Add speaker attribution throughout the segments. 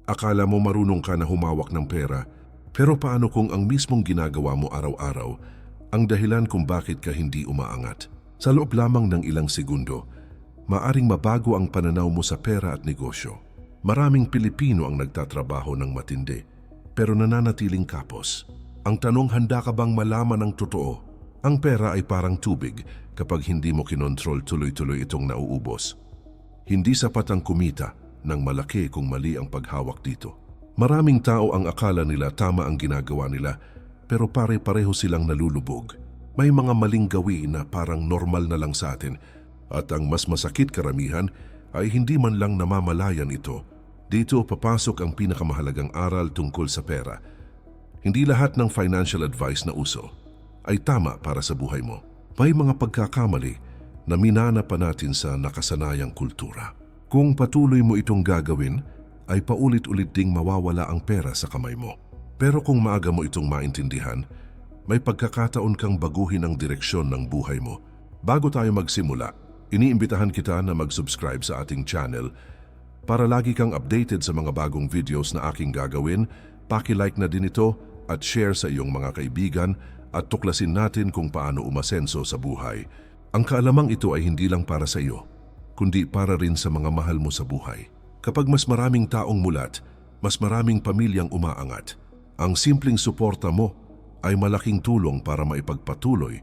Speaker 1: Akala mo marunong ka na humawak ng pera, pero paano kung ang mismong ginagawa mo araw-araw ang dahilan kung bakit ka hindi umaangat? Sa loob lamang ng ilang segundo, maaring mabago ang pananaw mo sa pera at negosyo. Maraming Pilipino ang nagtatrabaho ng matindi, pero nananatiling kapos. Ang tanong, handa ka bang malaman ang totoo? Ang pera ay parang tubig, kapag hindi mo kinontrol, tuloy-tuloy itong nauubos. Hindi sapat ang kumita ng malaki kung mali ang paghawak dito. Maraming tao ang akala nila tama ang ginagawa nila, pero pare-pareho silang nalulubog. May mga maling gawin na parang normal na lang sa atin, at ang mas masakit karamihan ay hindi man lang namamalayan ito. Dito papasok ang pinakamahalagang aral tungkol sa pera. Hindi lahat ng financial advice na uso ay tama para sa buhay mo. May mga pagkakamali na minana pa natin sa nakasanayang kultura. Kung patuloy mo itong gagawin, ay paulit-ulit ding mawawala ang pera sa kamay mo. Pero kung maaga mo itong maintindihan, may pagkakataon kang baguhin ang direksyon ng buhay mo. Bago tayo magsimula, iniimbitahan kita na mag-subscribe sa ating channel para lagi kang updated sa mga bagong videos na aking gagawin. Paki-like na din ito at share sa iyong mga kaibigan at tuklasin natin kung paano umasenso sa buhay. Ang kaalamang ito ay hindi lang para sa iyo, kundi para rin sa mga mahal mo sa buhay. Kapag mas maraming taong mulat, mas maraming pamilyang umaangat. Ang simpleng suporta mo ay malaking tulong para maipagpatuloy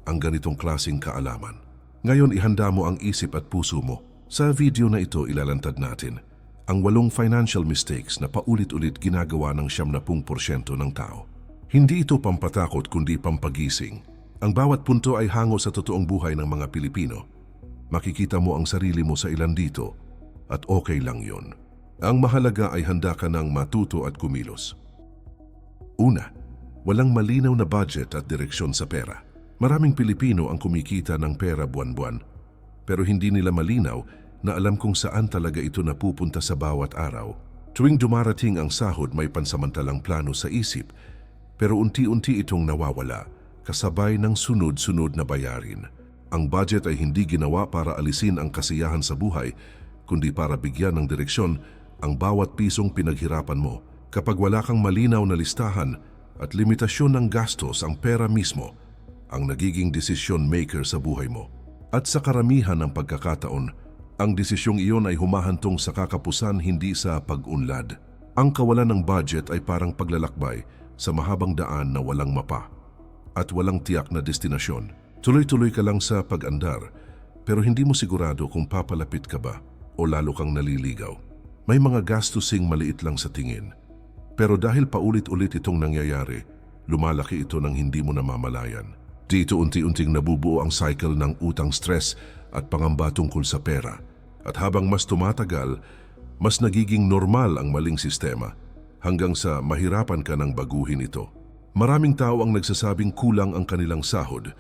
Speaker 1: ang ganitong klaseng kaalaman. Ngayon, ihanda mo ang isip at puso mo. Sa video na ito, ilalantad natin ang 8 financial mistakes na paulit-ulit ginagawa ng 70% ng tao. Hindi ito pampatakot kundi pampagising. Ang bawat punto ay hango sa totoong buhay ng mga Pilipino. Makikita mo ang sarili mo sa ilan dito at okay lang yon. Ang mahalaga ay handa ka ng matuto at kumilos. Una, walang malinaw na budget at direksyon sa pera. Maraming Pilipino ang kumikita ng pera buwan-buwan, pero hindi nila malinaw na alam kung saan talaga ito napupunta sa bawat araw. Tuwing dumarating ang sahod, may pansamantalang plano sa isip, pero unti-unti itong nawawala, kasabay ng sunod-sunod na bayarin. Ang budget ay hindi ginawa para alisin ang kasiyahan sa buhay, kundi para bigyan ng direksyon ang bawat pisong pinaghirapan mo. Kapag wala kang malinaw na listahan at limitasyon ng gastos, ang pera mismo ang nagiging decision maker sa buhay mo. At sa karamihan ng pagkakataon, ang desisyong iyon ay humahantong sa kakapusan, hindi sa pag-unlad. Ang kawalan ng budget ay parang paglalakbay sa mahabang daan na walang mapa at walang tiyak na destinasyon. Tuloy-tuloy ka lang sa pag-andar, pero hindi mo sigurado kung papalapit ka ba o lalo kang naliligaw. May mga gastusing maliit lang sa tingin, pero dahil paulit-ulit itong nangyayari, lumalaki ito ng hindi mo namamalayan. Dito unti-unting nabubuo ang cycle ng utang, stress at pangamba tungkol sa pera. At habang mas tumatagal, mas nagiging normal ang maling sistema hanggang sa mahirapan ka ng baguhin ito. Maraming tao ang nagsasabing kulang ang kanilang sahod,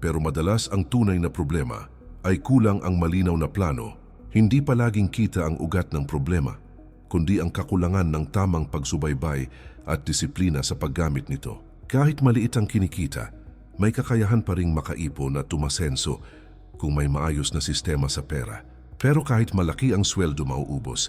Speaker 1: pero madalas ang tunay na problema ay kulang ang malinaw na plano. Hindi palaging kita ang ugat ng problema, kundi ang kakulangan ng tamang pagsubaybay at disiplina sa paggamit nito. Kahit maliit ang kinikita, may kakayahan pa ring makaipon at tumasenso kung may maayos na sistema sa pera. Pero kahit malaki ang sweldo, mauubos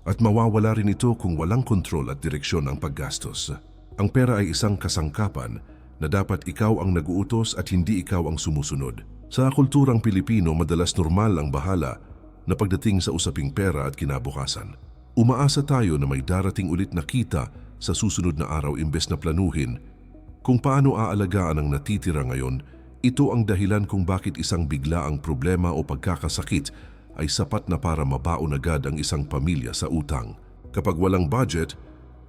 Speaker 1: at mawawala rin ito kung walang kontrol at direksyon ang paggastos. Ang pera ay isang kasangkapan na dapat ikaw ang nag-uutos at hindi ikaw ang sumusunod. Sa kulturang Pilipino, madalas normal ang bahala na pagdating sa usaping pera at kinabukasan. Umaasa tayo na may darating ulit na kita sa susunod na araw imbes na planuhin kung paano aalagaan ang natitira ngayon. Ito ang dahilan kung bakit isang biglaang problema o pagkakasakit ay sapat na para mabaon agad ang isang pamilya sa utang. Kapag walang budget,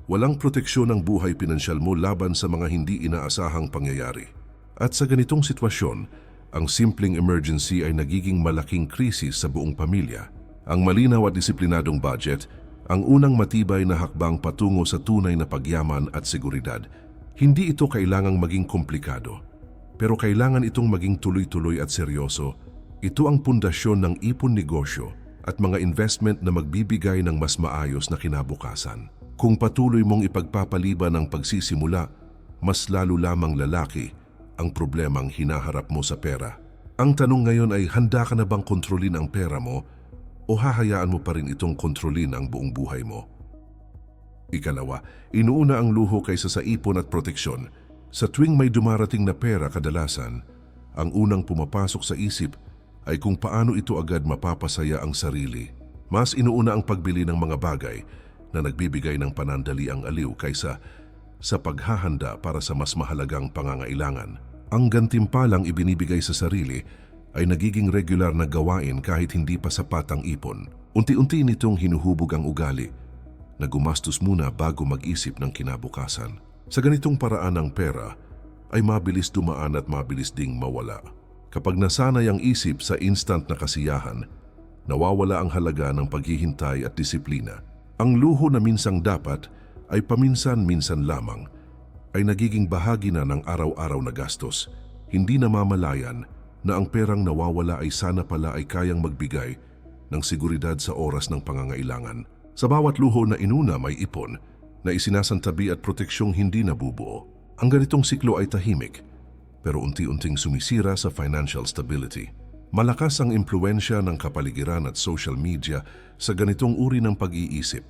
Speaker 1: walang proteksyon ng buhay pinansyal mo laban sa mga hindi inaasahang pangyayari. At sa ganitong sitwasyon, ang simpleng emergency ay nagiging malaking krisis sa buong pamilya. Ang malinaw at disiplinadong budget, ang unang matibay na hakbang patungo sa tunay na pagyaman at seguridad. Hindi ito kailangang maging komplikado, pero kailangan itong maging tuloy-tuloy at seryoso. Ito ang pundasyon ng ipon, negosyo at mga investment na magbibigay ng mas maayos na kinabukasan. Kung patuloy mong ipagpapaliban ang pagsisimula, mas lalo lamang lalaki ang problemang hinaharap mo sa pera. Ang tanong ngayon ay, handa ka na bang kontrolin ang pera mo o hahayaan mo pa rin itong kontrolin ang buong buhay mo? Ikalawa, inuuna ang luho kaysa sa ipon at proteksyon. Sa tuwing may dumarating na pera kadalasan, ang unang pumapasok sa isip ay kung paano ito agad mapapasaya ang sarili. Mas inuuna ang pagbili ng mga bagay na nagbibigay ng panandaliang aliw kaysa sa paghahanda para sa mas mahalagang pangangailangan. Ang gantimpalang ibinibigay sa sarili ay nagiging regular na gawain kahit hindi pa sapat ang ipon. Unti-unti nitong hinuhubog ang ugali na gumastos muna bago mag-isip ng kinabukasan. Sa ganitong paraan ang pera ay mabilis dumaan at mabilis ding mawala. Kapag nasanay ang isip sa instant na kasiyahan, nawawala ang halaga ng paghihintay at disiplina. Ang luho na minsang dapat ay paminsan-minsan lamang ay nagiging bahagi na ng araw-araw na gastos. Hindi namamalayan na ang perang nawawala ay sana pala ay kayang magbigay ng seguridad sa oras ng pangangailangan. Sa bawat luho na inuna may ipon na isinasantabi at proteksyong hindi nabubuo. Ang ganitong siklo ay tahimik pero unti-unting sumisira sa financial stability. Malakas ang impluensya ng kapaligiran at social media sa ganitong uri ng pag-iisip.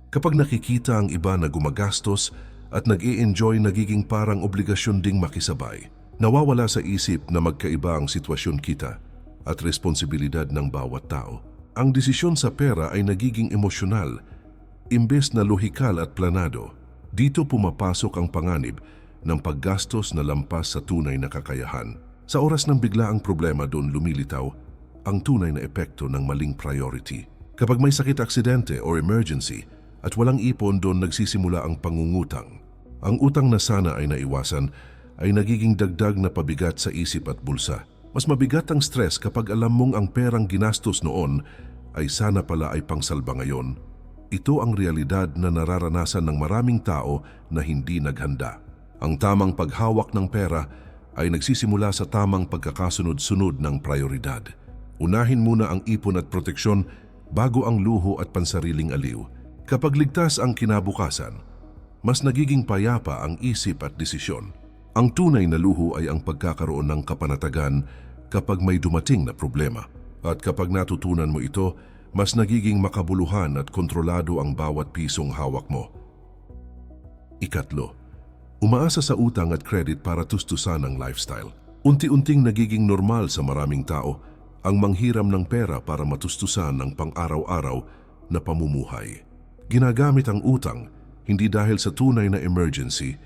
Speaker 1: Kapag nakikita ang iba na gumagastos at nag-i-enjoy, nagiging parang obligasyon ding makisabay. Nawawala sa isip na magkaiba ang sitwasyon kita at responsibilidad ng bawat tao. Ang desisyon sa pera ay nagiging emosyonal, imbes na lohikal at planado. Dito pumapasok ang panganib ng paggastos na lampas sa tunay na kakayahan. Sa oras ng biglaang problema doon lumilitaw ang tunay na epekto ng maling priority. Kapag may sakit, aksidente o emergency at walang ipon, doon nagsisimula ang pangungutang. Ang utang na sana ay naiwasan ay nagiging dagdag na pabigat sa isip at bulsa. Mas mabigat ang stress kapag alam mong ang perang ginastos noon ay sana pala ay pangsalba ngayon. Ito ang realidad na nararanasan ng maraming tao na hindi naghanda. Ang tamang paghawak ng pera ay nagsisimula sa tamang pagkakasunod-sunod ng prioridad. Unahin muna ang ipon at proteksyon bago ang luho at pansariling aliw. Kapag ligtas ang kinabukasan, mas nagiging payapa ang isip at desisyon. Ang tunay na luho ay ang pagkakaroon ng kapanatagan kapag may dumating na problema. At kapag natutunan mo ito, mas nagiging makabuluhan at kontrolado ang bawat pisong hawak mo. Ikatlo, umaasa sa utang at credit para tustusan ang lifestyle. Unti-unting nagiging normal sa maraming tao ang manghiram ng pera para matustusan ang pang-araw-araw na pamumuhay. Ginagamit ang utang hindi dahil sa tunay na emergency,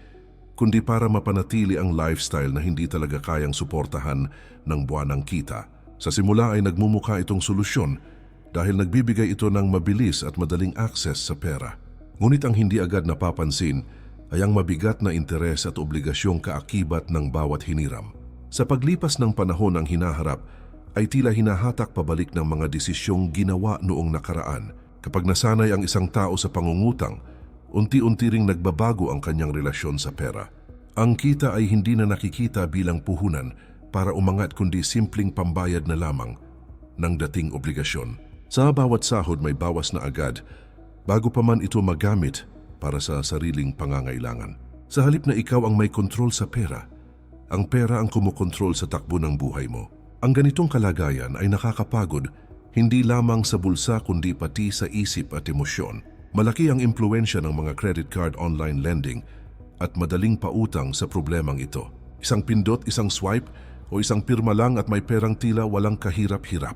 Speaker 1: kundi para mapanatili ang lifestyle na hindi talaga kayang suportahan ng buwanang kita. Sa simula ay nagmumukha itong solusyon dahil nagbibigay ito ng mabilis at madaling access sa pera. Ngunit ang hindi agad napapansin ay ang mabigat na interes at obligasyong kaakibat ng bawat hiniram. Sa paglipas ng panahon, ang hinaharap ay tila hinahatak pabalik ng mga desisyong ginawa noong nakaraan. Kapag nasanay ang isang tao sa pangungutang, unti-unti ring nagbabago ang kanyang relasyon sa pera. Ang kita ay hindi na nakikita bilang puhunan para umangat, kundi simpleng pambayad na lamang ng dating obligasyon. Sa bawat sahod may bawas na agad bago pa man ito magamit para sa sariling pangangailangan. Sa halip na ikaw ang may kontrol sa pera, ang pera ang kumokontrol sa takbo ng buhay mo. Ang ganitong kalagayan ay nakakapagod hindi lamang sa bulsa kundi pati sa isip at emosyon. Malaki ang impluensya ng mga credit card, online lending at madaling pautang sa problemang ito. Isang pindot, isang swipe o isang pirma lang at may perang tila walang kahirap-hirap.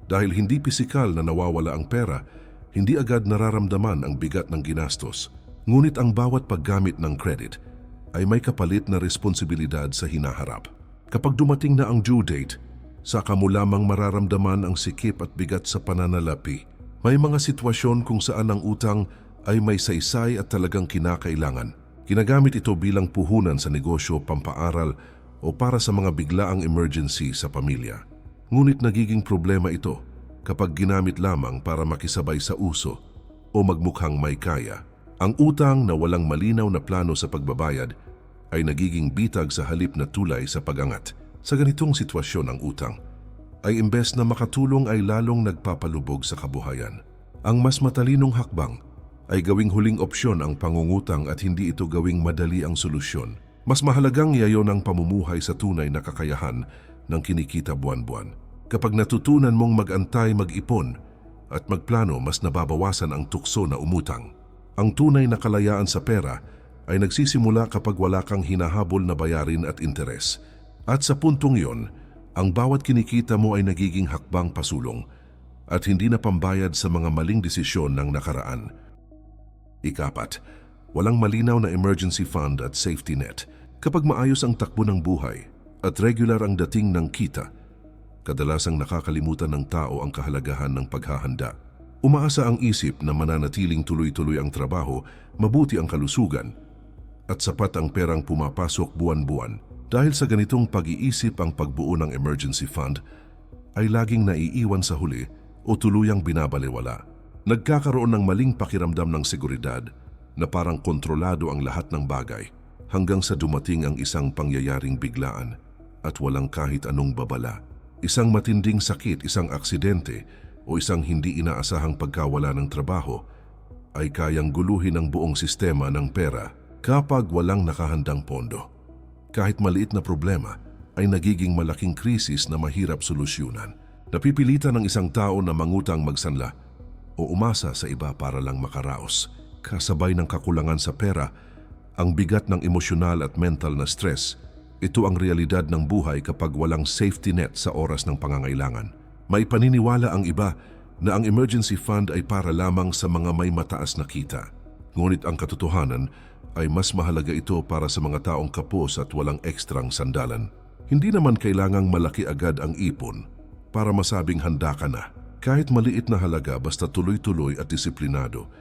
Speaker 1: Dahil hindi pisikal na nawawala ang pera, hindi agad nararamdaman ang bigat ng ginastos. Ngunit ang bawat paggamit ng credit ay may kapalit na responsibilidad sa hinaharap. Kapag dumating na ang due date, saka mo lamang mararamdaman ang sikip at bigat sa pananalapi. May mga sitwasyon kung saan ang utang ay may saysay at talagang kinakailangan. Ginagamit ito bilang puhunan sa negosyo, pampaaral o para sa mga biglaang emergency sa pamilya. Ngunit nagiging problema ito kapag ginamit lamang para makisabay sa uso o magmukhang may kaya. Ang utang na walang malinaw na plano sa pagbabayad ay nagiging bitag sa halip na tulay sa pag-angat. Sa ganitong sitwasyon, ang utang ay imbes na makatulong ay lalong nagpapalubog sa kabuhayan. Ang mas matalinong hakbang ay gawing huling opsyon ang pangungutang at hindi ito gawing madali ang solusyon. Mas mahalagang yayon ang pamumuhay sa tunay na kakayahan ng kinikita buwan-buwan. Kapag natutunan mong mag-antay, mag-ipon at magplano, mas nababawasan ang tukso na umutang. Ang tunay na kalayaan sa pera ay nagsisimula kapag wala kang hinahabol na bayarin at interes. At sa puntong iyon, ang bawat kinikita mo ay nagiging hakbang pasulong at hindi na pambayad sa mga maling desisyon ng nakaraan. Ikapat, walang malinaw na emergency fund at safety net. Kapag maayos ang takbo ng buhay at regular ang dating ng kita, kadalasang nakakalimutan ng tao ang kahalagahan ng paghahanda. Umaasa ang isip na mananatiling tuloy-tuloy ang trabaho, mabuti ang kalusugan, at sapat ang perang pumapasok buwan-buwan. Dahil sa ganitong pag-iisip, ang pagbuo ng emergency fund ay laging naiiwan sa huli o tuluyang binabalewala. Nagkakaroon ng maling pakiramdam ng seguridad na parang kontrolado ang lahat ng bagay hanggang sa dumating ang isang pangyayaring biglaan at walang kahit anong babala. Isang matinding sakit, isang aksidente o isang hindi inaasahang pagkawala ng trabaho ay kayang guluhin ang buong sistema ng pera kapag walang nakahandang pondo. Kahit maliit na problema ay nagiging malaking krisis na mahirap solusyonan. Napipilitan ng isang tao na mangutang magsanla o umasa sa iba para lang makaraos. Kasabay ng kakulangan sa pera, ang bigat ng emosyonal at mental na stress, ito ang realidad ng buhay kapag walang safety net sa oras ng pangangailangan. May paniniwala ang iba na ang emergency fund ay para lamang sa mga may mataas na kita. Ngunit ang katotohanan ay mas mahalaga ito para sa mga taong kapos at walang ekstrang sandalan. Hindi naman kailangang malaki agad ang ipon para masabing handa ka na. Kahit maliit na halaga basta tuloy-tuloy at disiplinado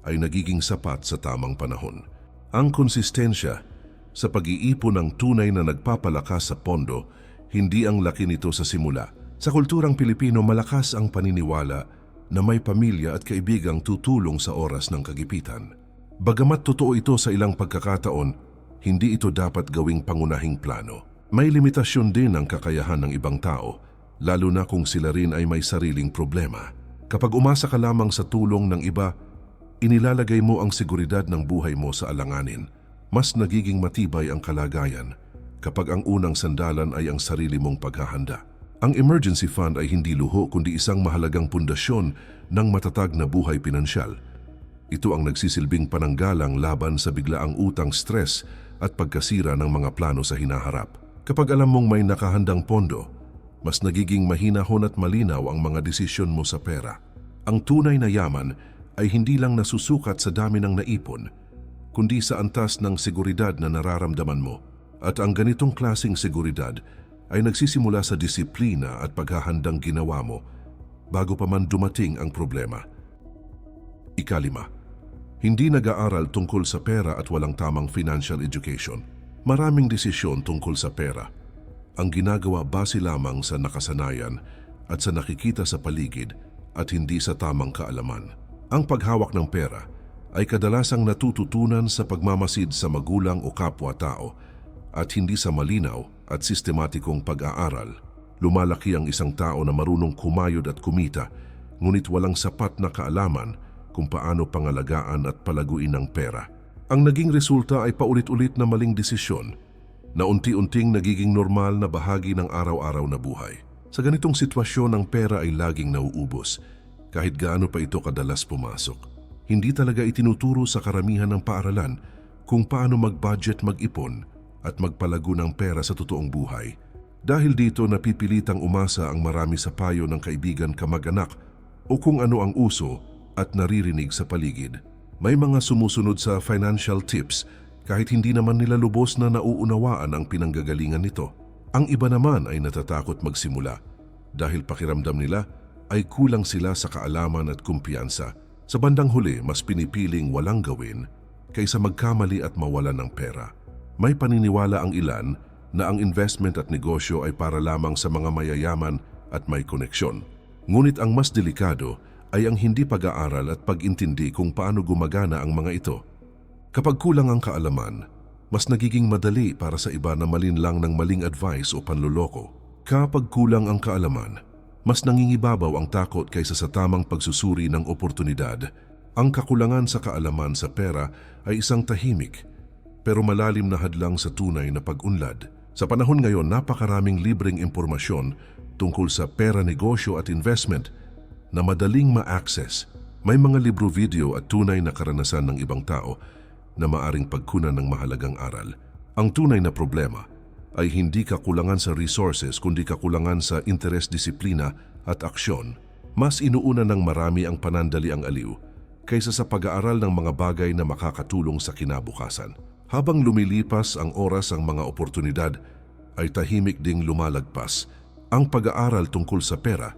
Speaker 1: ay nagiging sapat sa tamang panahon. Ang konsistensya sa pag-iipon ng tunay na nagpapalakas sa pondo, hindi ang laki nito sa simula. Sa kulturang Pilipino, malakas ang paniniwala na may pamilya at kaibigang tutulong sa oras ng kagipitan. Bagamat totoo ito sa ilang pagkakataon, hindi ito dapat gawing pangunahing plano. May limitasyon din ang kakayahan ng ibang tao, lalo na kung sila rin ay may sariling problema. Kapag umasa ka lamang sa tulong ng iba, inilalagay mo ang seguridad ng buhay mo sa alanganin. Mas nagiging matibay ang kalagayan kapag ang unang sandalan ay ang sarili mong paghahanda. Ang emergency fund ay hindi luho kundi isang mahalagang pundasyon ng matatag na buhay pinansyal. Ito ang nagsisilbing pananggalang laban sa biglaang utang, stress at pagkasira ng mga plano sa hinaharap. Kapag alam mong may nakahandang pondo, mas nagiging mahinahon at malinaw ang mga desisyon mo sa pera. Ang tunay na yaman ay hindi lang nasusukat sa dami ng naipon, kundi sa antas ng seguridad na nararamdaman mo. At ang ganitong klaseng seguridad ay nagsisimula sa disiplina at paghahandang ginawa mo bago pa man dumating ang problema. Ikalima, hindi nag-aaral tungkol sa pera at walang tamang financial education. Maraming desisyon tungkol sa pera ang ginagawa base lamang sa nakasanayan at sa nakikita sa paligid at hindi sa tamang kaalaman. Ang paghawak ng pera ay kadalasang natututunan sa pagmamasid sa magulang o kapwa-tao at hindi sa malinaw at sistematikong pag-aaral. Lumalaki ang isang tao na marunong kumayod at kumita, ngunit walang sapat na kaalaman kung paano pangalagaan at palaguin ang pera. Ang naging resulta ay paulit-ulit na maling desisyon na unti-unting nagiging normal na bahagi ng araw-araw na buhay. Sa ganitong sitwasyon, ang pera ay laging nauubos, kahit gaano pa ito kadalas pumasok. Hindi talaga itinuturo sa karamihan ng paaralan kung paano mag-budget, mag-ipon at magpalago ng pera sa totoong buhay. Dahil dito napipilitang umasa ang marami sa payo ng kaibigan, kamag-anak o kung ano ang uso at naririnig sa paligid. May mga sumusunod sa financial tips kahit hindi naman nila lubos na nauunawaan ang pinanggagalingan nito. Ang iba naman ay natatakot magsimula dahil pakiramdam nila ay kulang sila sa kaalaman at kumpiyansa. Sa bandang huli, mas pinipiling walang gawin kaysa magkamali at mawalan ng pera. May paniniwala ang ilan na ang investment at negosyo ay para lamang sa mga mayayaman at may koneksyon. Ngunit ang mas delikado ay ang hindi pag-aaral at pag-intindi kung paano gumagana ang mga ito. Kapag kulang ang kaalaman, mas nagiging madali para sa iba na malinlang ng maling advice o panloloko. Kapag kulang ang kaalaman, mas nangingibabaw ang takot kaysa sa tamang pagsusuri ng oportunidad. Ang kakulangan sa kaalaman sa pera ay isang tahimik pero malalim na hadlang sa tunay na pag-unlad. Sa panahon ngayon, napakaraming libreng impormasyon tungkol sa pera, negosyo at investment na madaling ma-access May mga libro, video at tunay na karanasan ng ibang tao na maaring pagkunan ng mahalagang aral. Ang tunay na problema ay hindi kakulangan sa resources kundi kakulangan sa interes, disiplina at aksyon. Mas inuuna ng marami ang panandaliang aliw kaysa sa pag-aaral ng mga bagay na makakatulong sa kinabukasan. Habang lumilipas ang oras, ang mga oportunidad ay tahimik ding lumalagpas. Ang pag-aaral tungkol sa pera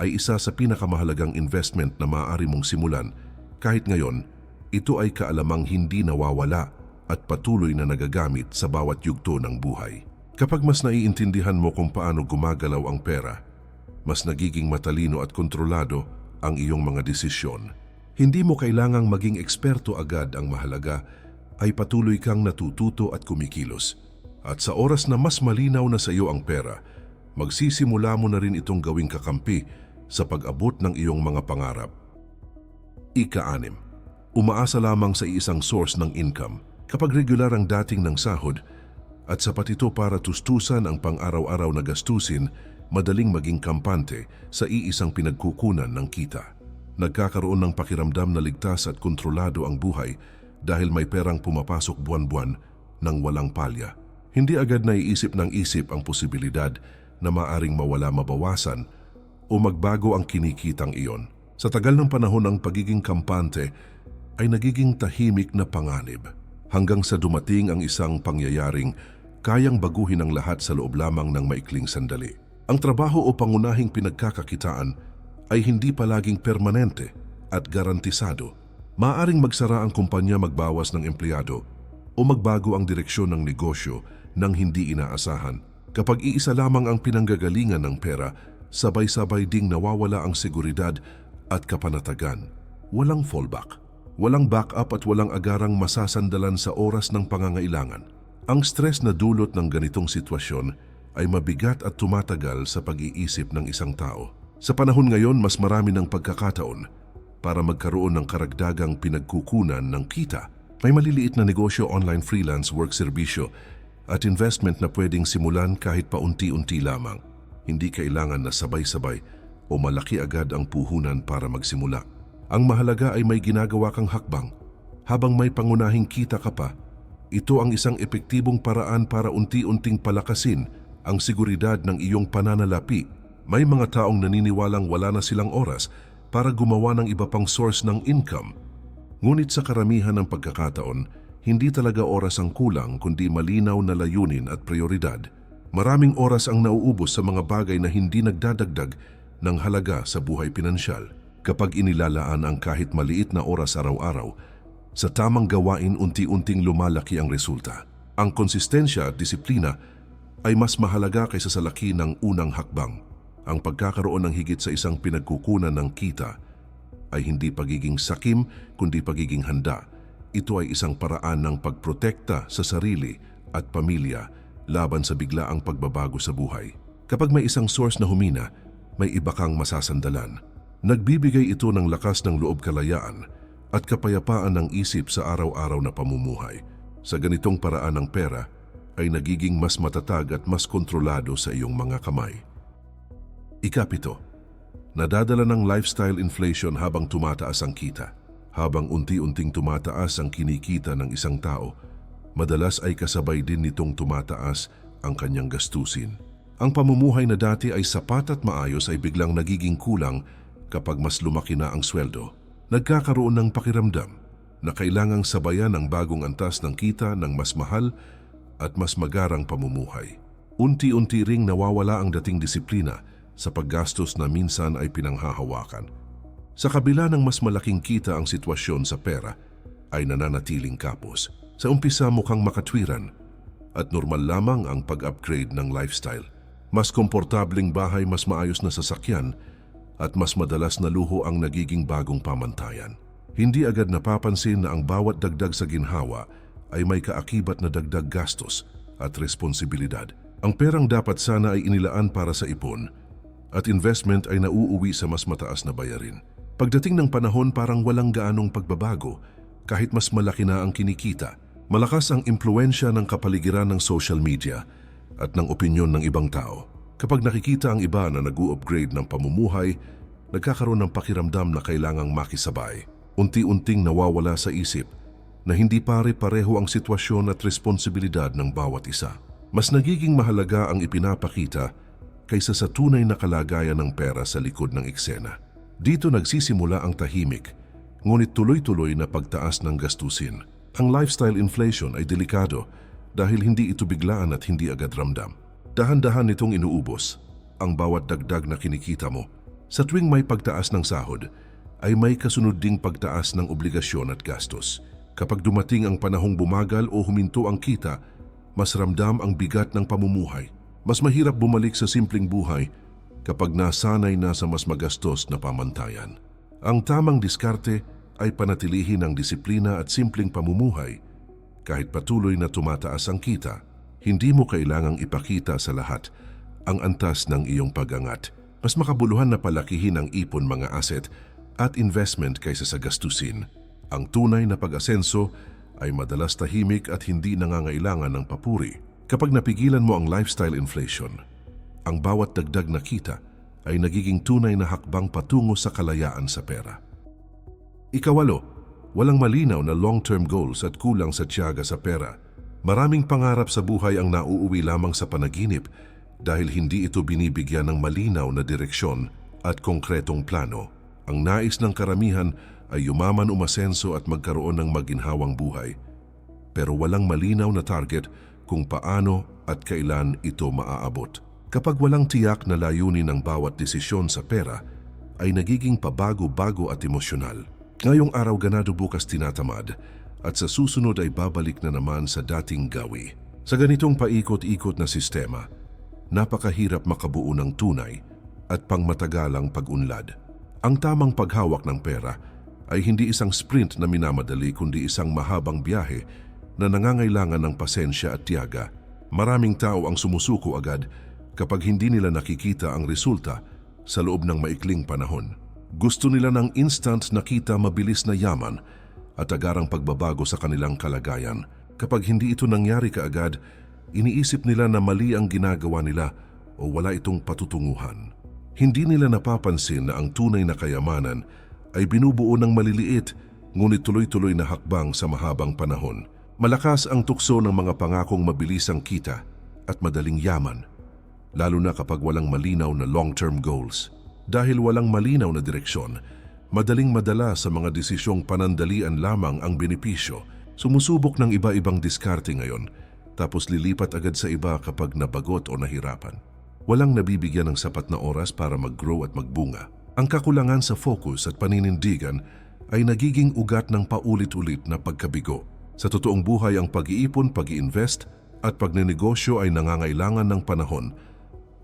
Speaker 1: ay isa sa pinakamahalagang investment na maaari mong simulan. Kahit ngayon, ito ay kaalamang hindi nawawala at patuloy na nagagamit sa bawat yugto ng buhay. Kapag mas naiintindihan mo kung paano gumagalaw ang pera, mas nagiging matalino at kontrolado ang iyong mga desisyon. Hindi mo kailangang maging eksperto agad, ang mahalaga ay patuloy kang natututo at kumikilos. At sa oras na mas malinaw na sa iyo ang pera, magsisimula mo na rin itong gawing kakampi sa pag-abot ng iyong mga pangarap. Ika-6, umaasa lamang sa isang source ng income. Kapag regular ang dating ng sahod at sapat ito para tustusan ang pang-araw-araw na gastusin, madaling maging kampante sa iisang pinagkukunan ng kita. Nagkakaroon ng pakiramdam na ligtas at kontrolado ang buhay dahil may perang pumapasok buwan-buwan ng walang palya. Hindi agad naiisip ng isip ang posibilidad na maaring mawala, mabawasan o magbago ang kinikitang iyon. Sa tagal ng panahon, ang pagiging kampante ay nagiging tahimik na panganib. Hanggang sa dumating ang isang pangyayaring kayang baguhin ang lahat sa loob lamang ng maikling sandali. Ang trabaho o pangunahing pinagkakakitaan ay hindi palaging permanente at garantisado. Maaaring magsara ang kumpanya, magbawas ng empleyado o magbago ang direksyon ng negosyo nang hindi inaasahan. Kapag iisa lamang ang pinanggagalingan ng pera, sabay-sabay ding nawawala ang seguridad at kapanatagan. Walang fallback, walang backup at walang agarang masasandalan sa oras ng pangangailangan. Ang stress na dulot ng ganitong sitwasyon ay mabigat at tumatagal sa pag-iisip ng isang tao. Sa panahon ngayon, mas marami ng pagkakataon para magkaroon ng karagdagang pinagkukunan ng kita. May maliliit na negosyo, online freelance work, serbisyo at investment na pwedeng simulan kahit paunti-unti lamang. Hindi kailangan na sabay-sabay o malaki agad ang puhunan para magsimula. Ang mahalaga ay may ginagawa kang hakbang. Habang may pangunahing kita ka pa, ito ang isang epektibong paraan para unti-unting palakasin ang seguridad ng iyong pananalapi. May mga taong naniniwalang wala na silang oras para gumawa ng iba pang source ng income. Ngunit sa karamihan ng pagkakataon, hindi talaga oras ang kulang kundi malinaw na layunin at prioridad. Maraming oras ang nauubos sa mga bagay na hindi nagdadagdag ng halaga sa buhay pinansyal. Kapag inilalaan ang kahit maliit na oras araw-araw, sa tamang gawain unti-unting lumalaki ang resulta. Ang konsistensya at disiplina ay mas mahalaga kaysa sa laki ng unang hakbang. Ang pagkakaroon ng higit sa isang pinagkukunan ng kita ay hindi pagiging sakim kundi pagiging handa. Ito ay isang paraan ng pagprotekta sa sarili at pamilya laban sa biglaang pagbabago sa buhay. Kapag may isang source na humina, may iba kang masasandalan. Nagbibigay ito ng lakas ng loob, kalayaan at kapayapaan ng isip sa araw-araw na pamumuhay. Sa ganitong paraan, ng pera ay nagiging mas matatag at mas kontrolado sa iyong mga kamay. Ika-7, nadadala ng lifestyle inflation habang tumataas ang kita. Habang unti-unting tumataas ang kinikita ng isang tao, madalas ay kasabay din nitong tumataas ang kanyang gastusin. Ang pamumuhay na dati ay sapat at maayos ay biglang nagiging kulang kapag mas lumaki na ang sweldo. Nagkakaroon ng pakiramdam na kailangang sabayan ang bagong antas ng kita ng mas mahal at mas magarang pamumuhay. Unti-unti ring nawawala ang dating disiplina sa paggastos na minsan ay pinanghahawakan. Sa kabila ng mas malaking kita, ang sitwasyon sa pera ay nananatiling kapos. Sa umpisa mukhang makatwiran at normal lamang ang pag-upgrade ng lifestyle. Mas komportabling bahay, mas maayos na sasakyan at mas madalas na luho ang nagiging bagong pamantayan. Hindi agad napapansin na ang bawat dagdag sa ginhawa ay may kaakibat na dagdag gastos at responsibilidad. Ang perang dapat sana ay inilaan para sa ipon at investment ay nauuwi sa mas mataas na bayarin. Pagdating ng panahon, parang walang gaanong pagbabago kahit mas malaki na ang kinikita. Malakas ang impluensya ng kapaligiran ng social media at ng opinyon ng ibang tao. Kapag nakikita ang iba na nag-u-upgrade ng pamumuhay, nagkakaroon ng pakiramdam na kailangang makisabay. Unti-unting nawawala sa isip na hindi pare-pareho ang sitwasyon at responsibilidad ng bawat isa. Mas nagiging mahalaga ang ipinapakita kaysa sa tunay na kalagayan ng pera sa likod ng eksena. Dito nagsisimula ang tahimik, ngunit tuloy-tuloy na pagtaas ng gastusin. Ang lifestyle inflation ay delikado dahil hindi ito biglaan at hindi agad ramdam. Dahan-dahan nitong inuubos ang bawat dagdag na kinikita mo. Sa tuwing may pagtaas ng sahod, ay may kasunod ding pagtaas ng obligasyon at gastos. Kapag dumating ang panahong bumagal o huminto ang kita, mas ramdam ang bigat ng pamumuhay. Mas mahirap bumalik sa simpleng buhay kapag nasanay na sa mas magastos na pamantayan. Ang tamang diskarte ay panatilihin ang disiplina at simpleng pamumuhay. Kahit patuloy na tumataas ang kita, hindi mo kailangang ipakita sa lahat ang antas ng iyong pag-angat. Mas makabuluhan na palakihin ang ipon, mga asset at investment kaysa sa gastusin. Ang tunay na pag-asenso ay madalas tahimik at hindi nangangailangan ng papuri. Kapag napigilan mo ang lifestyle inflation, ang bawat dagdag na kita ay nagiging tunay na hakbang patungo sa kalayaan sa pera. Ikawalo, walang malinaw na long-term goals at kulang sa tiyaga sa pera. Maraming pangarap sa buhay ang nauuwi lamang sa panaginip dahil hindi ito binibigyan ng malinaw na direksyon at konkretong plano. Ang nais ng karamihan ay yumaman, umasenso at magkaroon ng maginhawang buhay. Pero walang malinaw na target kung paano at kailan ito maaabot. Kapag walang tiyak na layunin ng bawat desisyon sa pera, ay nagiging pabago-bago at emosyonal. Ngayong araw ganado, bukas tinatamad, at sa susunod ay babalik na naman sa dating gawi. Sa ganitong paikot-ikot na sistema, napakahirap makabuo ng tunay at pangmatagalang pag-unlad. Ang tamang paghawak ng pera ay hindi isang sprint na minamadali, kundi isang mahabang biyahe na nangangailangan ng pasensya at tiyaga. Maraming tao ang sumusuko agad kapag hindi nila nakikita ang resulta sa loob ng maikling panahon. Gusto nila ng instant nakita, mabilis na yaman at agarang pagbabago sa kanilang kalagayan. Kapag hindi ito nangyari kaagad, iniisip nila na mali ang ginagawa nila o wala itong patutunguhan. Hindi nila napapansin na ang tunay na kayamanan ay binubuo ng maliliit ngunit tuloy-tuloy na hakbang sa mahabang panahon. Malakas ang tukso ng mga pangakong mabilisang kita at madaling yaman, lalo na kapag walang malinaw na long-term goals. Dahil walang malinaw na direksyon, madaling madala sa mga desisyong panandalian lamang ang benepisyo. Sumusubok ng iba-ibang diskarte ngayon, tapos lilipat agad sa iba kapag nabagot o nahirapan. Walang nabibigyan ng sapat na oras para mag-grow at magbunga. Ang kakulangan sa focus at paninindigan ay nagiging ugat ng paulit-ulit na pagkabigo. Sa totoong buhay, ang pag-iipon, pag-iinvest at pagnenegosyo ay nangangailangan ng panahon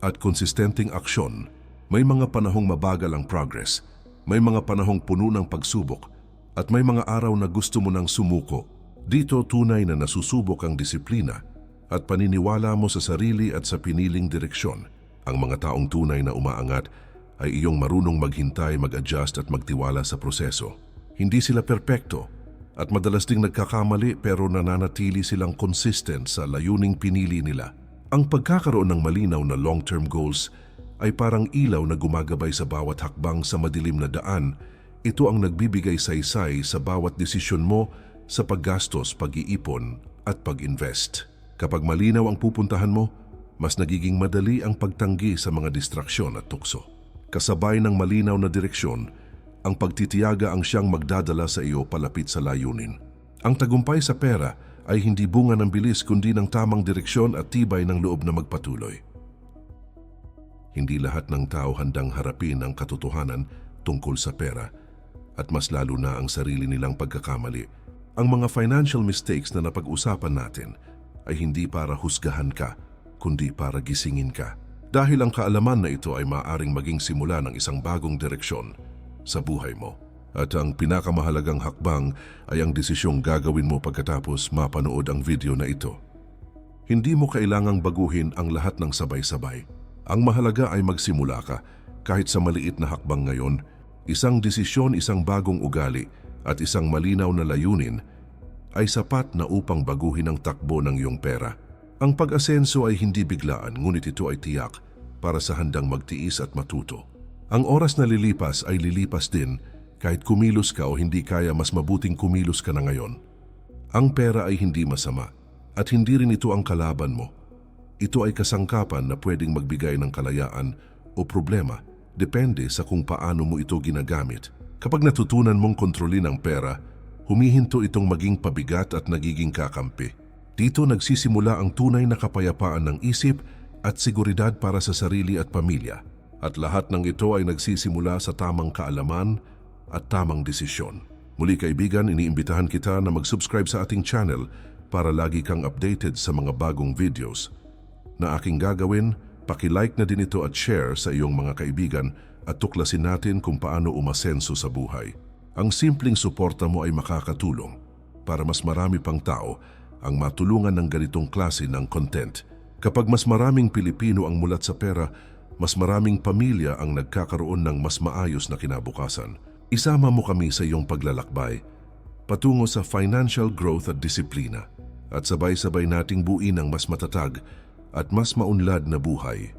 Speaker 1: at konsistenteng aksyon. May mga panahong mabagal ang progress, may mga panahong puno ng pagsubok, at may mga araw na gusto mo nang sumuko. Dito tunay na nasusubok ang disiplina at paniniwala mo sa sarili at sa piniling direksyon. Ang mga taong tunay na umaangat ay iyong marunong maghintay, mag-adjust at magtiwala sa proseso. Hindi sila perpekto at madalas ding nagkakamali, pero nananatili silang consistent sa layuning pinili nila. Ang pagkakaroon ng malinaw na long-term goals ay parang ilaw na gumagabay sa bawat hakbang sa madilim na daan. Ito ang nagbibigay saysay sa bawat desisyon mo sa paggastos, pag-iipon at pag-invest. Kapag malinaw ang pupuntahan mo, mas nagiging madali ang pagtanggi sa mga distraksyon at tukso. Kasabay ng malinaw na direksyon, ang pagtitiyaga ang siyang magdadala sa iyo palapit sa layunin. Ang tagumpay sa pera ay hindi bunga ng bilis, kundi ng tamang direksyon at tibay ng loob na magpatuloy. Hindi lahat ng tao handang harapin ang katotohanan tungkol sa pera, at mas lalo na ang sarili nilang pagkakamali. Ang mga financial mistakes na napag-usapan natin ay hindi para husgahan ka, kundi para gisingin ka. Dahil ang kaalaman na ito ay maaaring maging simula ng isang bagong direksyon sa buhay mo. At ang pinakamahalagang hakbang ay ang desisyong gagawin mo pagkatapos mapanood ang video na ito. Hindi mo kailangang baguhin ang lahat ng sabay-sabay. Ang mahalaga ay magsimula ka, kahit sa maliit na hakbang ngayon. Isang desisyon, isang bagong ugali at isang malinaw na layunin ay sapat na upang baguhin ang takbo ng iyong pera. Ang pag-asenso ay hindi biglaan, ngunit ito ay tiyak para sa handang magtiis at matuto. Ang oras na lilipas ay lilipas din kahit kumilos ka o hindi kaya, mas mabuting kumilos ka na ngayon. Ang pera ay hindi masama at hindi rin ito ang kalaban mo. Ito ay kasangkapan na pwedeng magbigay ng kalayaan o problema, depende sa kung paano mo ito ginagamit. Kapag natutunan mong kontrolin ang pera, humihinto itong maging pabigat at nagiging kakampi. Dito nagsisimula ang tunay na kapayapaan ng isip at seguridad para sa sarili at pamilya. At lahat ng ito ay nagsisimula sa tamang kaalaman at tamang desisyon. Muli kaibigan, iniimbitahan kita na mag-subscribe sa ating channel para lagi kang updated sa mga bagong videos na aking gagawin. Paki-like na din ito at share sa iyong mga kaibigan at tuklasin natin kung paano umasenso sa buhay. Ang simpleng suporta mo ay makakatulong para mas marami pang tao ang matulungan ng ganitong klase ng content. Kapag mas maraming Pilipino ang mulat sa pera, mas maraming pamilya ang nagkakaroon ng mas maayos na kinabukasan. Isama mo kami sa iyong paglalakbay patungo sa financial growth at disiplina at sabay-sabay nating buuin ang mas matatag at mas maunlad na buhay.